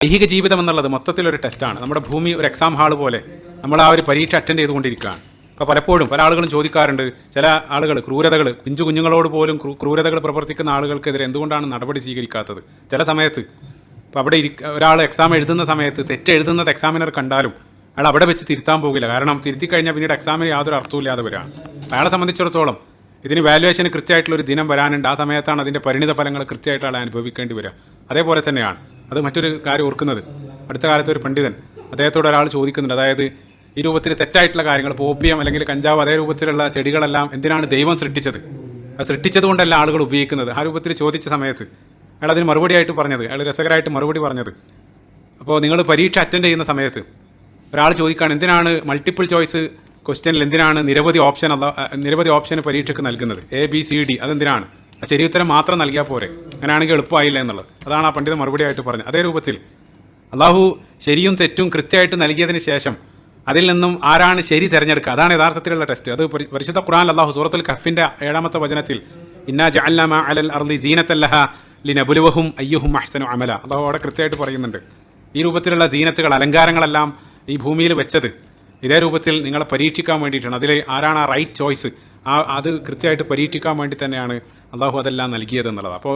ഐഹിക ജീവിതം എന്നുള്ളത് മൊത്തത്തിലൊരു ടെസ്റ്റാണ്. നമ്മുടെ ഭൂമി ഒരു എക്സാം ഹാൾ പോലെ നമ്മൾ ആ ഒരു പരീക്ഷ അറ്റൻഡ് ചെയ്തുകൊണ്ടിരിക്കുകയാണ്. അപ്പോൾ പലപ്പോഴും പല ആളുകളും ചോദിക്കാറുണ്ട്, ചില ആളുകൾ ക്രൂരതകൾ, കുഞ്ഞുങ്ങളോട് പോലും ക്രൂരതകൾ പ്രവർത്തിക്കുന്ന ആളുകൾക്കെതിരെ എന്തുകൊണ്ടാണ് നടപടി സ്വീകരിക്കാത്തത്? ചില സമയത്ത് ഇപ്പോൾ അവിടെ ഒരാൾ എക്സാം എഴുതുന്ന സമയത്ത് തെറ്റ് എഴുതുന്നത് എക്സാമിനർ കണ്ടാലും അയാൾ അവിടെ വെച്ച് തിരുത്താൻ പോകില്ല. കാരണം തിരുത്തി കഴിഞ്ഞാൽ പിന്നീട് എക്സാമിന് യാതൊരു അർത്ഥമില്ലാതെ വരികയാണ്. അയാളെ സംബന്ധിച്ചിടത്തോളം ഇതിന് വാല്യുവേഷന് കൃത്യമായിട്ടുള്ളൊരു ദിനം വരാനുണ്ട്. ആ സമയത്താണ് അതിൻ്റെ പരിണിത ഫലങ്ങൾ കൃത്യമായിട്ട് ആളെ അനുഭവിക്കേണ്ടി വരിക. അതേപോലെ തന്നെയാണ് അത് മറ്റൊരു കാര്യം ഓർക്കുന്നത്. അടുത്ത കാലത്ത് ഒരു പണ്ഡിതൻ അദ്ദേഹത്തോട് ഒരാൾ ചോദിക്കുന്നുണ്ട്, അതായത് ഈ രൂപത്തിൽ തെറ്റായിട്ടുള്ള കാര്യങ്ങൾ, ഓപ്പിയം അല്ലെങ്കിൽ കഞ്ചാവ്, അതേ രൂപത്തിലുള്ള ചെടികളെല്ലാം എന്തിനാണ് ദൈവം സൃഷ്ടിച്ചത്? അത് സൃഷ്ടിച്ചത് കൊണ്ടല്ല ആളുകൾ ഉപയോഗിക്കുന്നത്. ആ രൂപത്തിൽ ചോദിച്ച സമയത്ത് അയാൾ അതിന് മറുപടിയായിട്ട് പറഞ്ഞത്, അയാൾ രസകരമായിട്ട് മറുപടി പറഞ്ഞത്, അപ്പോൾ നിങ്ങൾ പരീക്ഷ അറ്റൻഡ് ചെയ്യുന്ന സമയത്ത് ഒരാൾ ചോദിക്കുകയാണ്, എന്തിനാണ് മൾട്ടിപ്പിൾ ചോയ്സ് ക്വസ്റ്റ്യനിൽ എന്തിനാണ് നിരവധി ഓപ്ഷന് പരീക്ഷയ്ക്ക് നൽകുന്നത്? ABCD അതെന്തിനാണ്? ശരി ഉത്തരം മാത്രം നൽകിയാൽ പോരെ, അങ്ങനെയാണെങ്കിൽ എളുപ്പമായില്ല എന്നുള്ളത്. അതാണ് ആ പണ്ഡിതൻ മറുപടിയായിട്ട് പറഞ്ഞത്. അതേ രൂപത്തിൽ അള്ളാഹു ശരിയും തെറ്റും കൃത്യമായിട്ട് നൽകിയതിന് ശേഷം അതിൽ നിന്നും ആരാണ് ശരി തിരഞ്ഞെടുക്കുക, അതാണ് യഥാർത്ഥത്തിലുള്ള ടെസ്റ്റ്. അത് പരിശുദ്ധ ഖുർആനിൽ അള്ളാഹു സൂറത്തുൽ കഹ്ഫിൻ്റെ 7-ാമത്തെ വചനത്തിൽ ഇന്നാ ജഅൽനാ മാ അലൽ അർളി സീനത്തൻ ലഹാ ലിനബ്ലുവഹും അയ്യുഹും അഹ്സനു അമല, അള്ളാഹു അവിടെ കൃത്യമായിട്ട് പറയുന്നുണ്ട്. ഈ രൂപത്തിലുള്ള സീനത്തുകൾ, അലങ്കാരങ്ങളെല്ലാം ഈ ഭൂമിയിൽ വെച്ചത് ഇതേ രൂപത്തിൽ നിങ്ങളെ പരീക്ഷിക്കാൻ വേണ്ടിയിട്ടാണ്. അതിൽ ആരാണ് ആ റൈറ്റ് ചോയ്സ്, അത് കൃത്യമായിട്ട് പരീക്ഷിക്കാൻ വേണ്ടി തന്നെയാണ് അള്ളാഹു അതെല്ലാം നൽകിയത് എന്നുള്ളത്. അപ്പോൾ